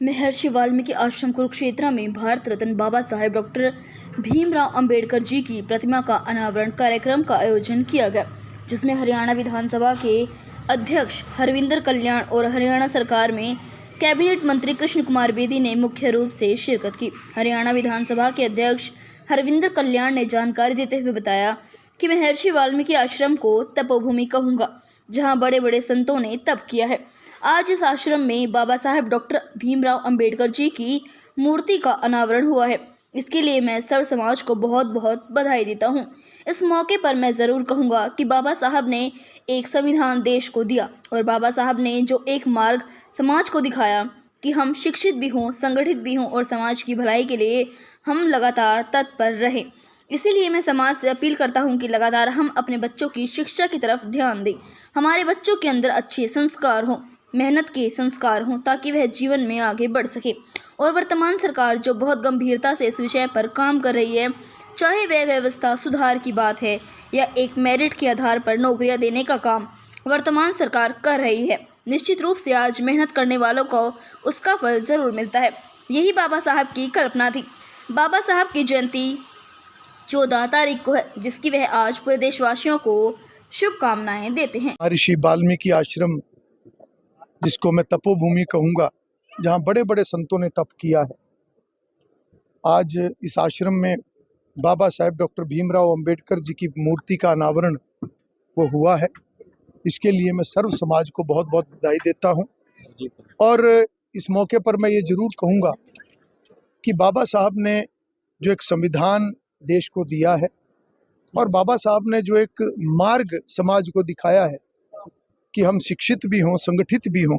महर्षि वाल्मीकि आश्रम कुरुक्षेत्र में भारत रत्न बाबा साहेब डॉक्टर भीमराव अंबेडकर जी की प्रतिमा का अनावरण कार्यक्रम का आयोजन किया गया, जिसमें हरियाणा विधानसभा के अध्यक्ष हरविंदर कल्याण और हरियाणा सरकार में कैबिनेट मंत्री कृष्ण कुमार बेदी ने मुख्य रूप से शिरकत की। हरियाणा विधानसभा के अध्यक्ष हरविंदर कल्याण ने जानकारी देते हुए बताया कि महर्षि वाल्मीकि आश्रम को तपोभूमि कहूँगा, जहाँ बड़े बड़े संतों ने तप किया है। आज इस आश्रम में बाबा साहेब डॉक्टर भीमराव अंबेडकर जी की मूर्ति का अनावरण हुआ है। इसके लिए मैं सर्व समाज को बहुत बहुत बधाई देता हूँ। इस मौके पर मैं ज़रूर कहूँगा कि बाबा साहब ने एक संविधान देश को दिया और बाबा साहब ने जो एक मार्ग समाज को दिखाया कि हम शिक्षित भी हों, संगठित भी हों और समाज की भलाई के लिए हम लगातार तत्पर रहें। इसीलिए मैं समाज से अपील करता हूं कि लगातार हम अपने बच्चों की शिक्षा की तरफ ध्यान दें। हमारे बच्चों के अंदर अच्छे संस्कार हों, मेहनत के संस्कार हों, ताकि वह जीवन में आगे बढ़ सके। और वर्तमान सरकार जो बहुत गंभीरता से इस विषय पर काम कर रही है, चाहे वह व्यवस्था सुधार की बात है या एक मेरिट के आधार पर नौकरियां देने का काम वर्तमान सरकार कर रही है, निश्चित रूप से आज मेहनत करने वालों को उसका फल ज़रूर मिलता है। यही बाबा साहब की कल्पना थी। बाबा साहब की जयंती 14 तारीख को है, जिसकी वह आज पूरे देशवासियों को शुभकामनाएं देते हैं। महर्षि वाल्मीकि आश्रम, जिसको मैं तपोभूमि कहूँगा, जहाँ बड़े बड़े संतों ने तप किया है, आज इस आश्रम में बाबा साहेब डॉक्टर भीमराव अंबेडकर जी की मूर्ति का अनावरण वो हुआ है। इसके लिए मैं सर्व समाज को बहुत बहुत बधाई देता हूँ। और इस मौके पर मैं ये जरूर कहूँगा कि बाबा साहब ने जो एक संविधान देश को दिया है और बाबा साहब ने जो एक मार्ग समाज को दिखाया है कि हम शिक्षित भी हों, संगठित भी हों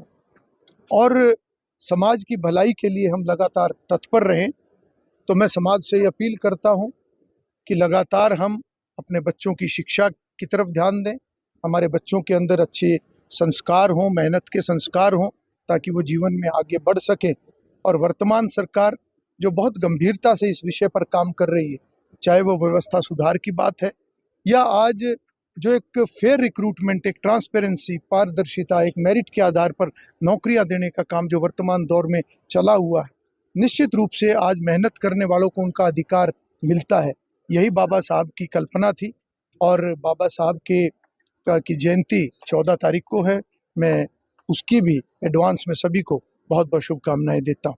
और समाज की भलाई के लिए हम लगातार तत्पर रहें, तो मैं समाज से ये अपील करता हूं कि लगातार हम अपने बच्चों की शिक्षा की तरफ ध्यान दें, हमारे बच्चों के अंदर अच्छे संस्कार हों, मेहनत के संस्कार हों, ताकि वो जीवन में आगे बढ़ सकें। और वर्तमान सरकार जो बहुत गंभीरता से इस विषय पर काम कर रही है, चाहे वो व्यवस्था सुधार की बात है या आज जो एक फेयर रिक्रूटमेंट, एक ट्रांसपेरेंसी, पारदर्शिता, एक मेरिट के आधार पर नौकरियां देने का काम जो वर्तमान दौर में चला हुआ है, निश्चित रूप से आज मेहनत करने वालों को उनका अधिकार मिलता है। यही बाबा साहब की कल्पना थी और बाबा साहब की जयंती 14 तारीख को है। मैं उसकी भी एडवांस में सभी को बहुत बहुत शुभकामनाएं देता हूँ।